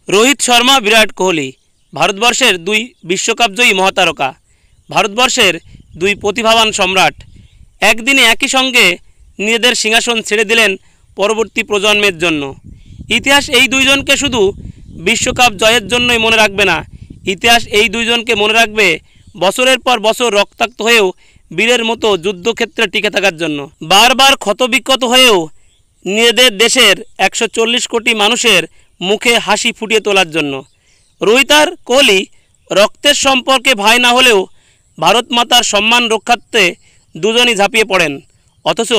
रोहित शर्मा विराट कोहली भारतवर्षेर दुई विश्वकपजयी महातारका, भारतवर्षेर दुई प्रतिभावान सम्राट एकदिने एकई संगे निजेदेर सिंहासन छेड़े दिलेन परवर्ती प्रजन्मेर जन्य। इतिहास এই দুইজনকে শুধু বিশ্বকাপ জয়ের জন্যই মনে রাখবে না, ইতিহাস এই দুইজনকে মনে রাখবে বছরের পর বছর রক্তাক্ত হয়েও বীরের মতো যুদ্ধক্ষেত্রে টিকে থাকার জন্য। বারবার ক্ষতবিক্ষত হয়েও নিজেদের দেশের 140 কোটি মানুষের মুখে হাসি ফুটিয়ে তোলার জন্য। রোহিত আর কোহলি রক্তের সম্পর্কে ভাই না হলেও ভারত মাতার সম্মান রক্ষার্থে দুজনই ঝাঁপিয়ে পড়েন। অথচ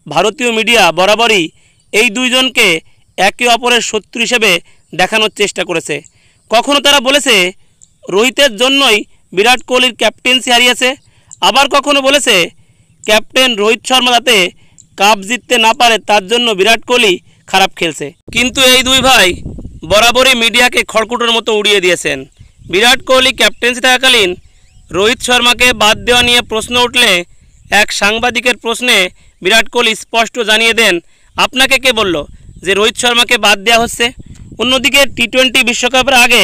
ভারতীয় মিডিয়া বরাবরই এই দুইজনকে একে অপরের শত্রু হিসেবে দেখানোর চেষ্টা করেছে। কখনো তারা বলেছে রোহিতের জন্যই বিরাট কোহলির ক্যাপ্টেন্সি হারিয়েছে, আবার কখনো বলেছে ক্যাপ্টেন রোহিত শর্মা যাতে কাপ জিততে না পারে তার জন্য বিরাট কোহলি খারাপ খেলছে। কিন্তু এই দুই ভাই বরাবরই মিডিয়াকে খড়কুটোর মতো উড়িয়ে দিয়েছেন। বিরাট কোহলি ক্যাপ্টেন্সি থাকাকালীন রোহিত শর্মাকে বাদ দেওয়া নিয়ে প্রশ্ন উঠলে এক সাংবাদিকের প্রশ্নে বিরাট কোহলি স্পষ্ট জানিয়ে দেন, আপনাকে কে বলল যে রোহিত শর্মাকে বাদ দেওয়া হচ্ছে। অন্যদিকে টি-20 বিশ্বকাপের আগে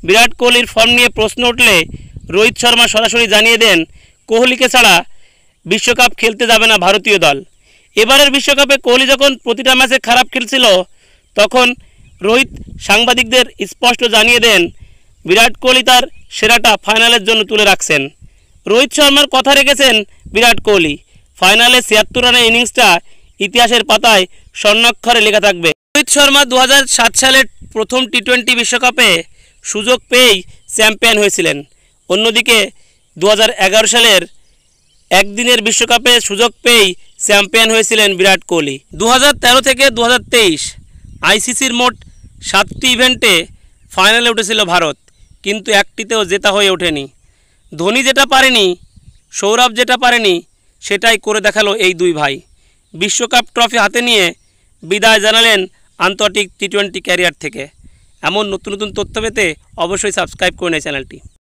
বিরাট কোহলির ফর্ম নিয়ে প্রশ্ন উঠলে রোহিত শর্মা সরাসরি জানিয়ে দেন কোহলিকে ছাড়া বিশ্বকাপ খেলতে যাবে না ভারতীয় দল। এবারের বিশ্বকাপে কোহলি যখন প্রতিটা ম্যাচে খারাপ খেলছিল তখন রোহিত সাংবাদিকদের স্পষ্ট জানিয়ে দেন বিরাট কোহলি তার সেরাটা ফাইনালের জন্য তুলে রাখছেন। রোহিত শর্মার কথা রেখেছেন বিরাট কোহলি, ফাইনালে 76 রানের ইনিংসটা ইতিহাসের পাতায় স্বর্ণাক্ষরে লেখা থাকবে। রোহিত শর্মা 2007 সালের প্রথম টি-20 বিশ্বকাপে সুযোগ পেয়েই চ্যাম্পিয়ন হয়েছিলেন। অন্যদিকে 2011 সালের একদিনের বিশ্বকাপে সুযোগ পেয়েই চ্যাম্পিয়ন হয়েছিলেন বিরাট কোহলি। 2013 থেকে 2023 আইসিসির মোট 7টি ইভেন্টে ফাইনালে উঠেছিল ভারত, কিন্তু একটিতেও জেতা হয়ে ওঠেনি। ধোনি যেটা পারেনি, সৌরভ যেটা পারেনি সেটাই করে দেখালো এই দুই ভাই। বিশ্বকাপ ট্রফি হাতে নিয়ে বিদায় জানালেন আন্তর্জাতিক টি-20 ক্যারিয়ার থেকে। এমন নতুন নতুন তথ্য পেতে অবশ্যই সাবস্ক্রাইব করে নিন চ্যানেলটি।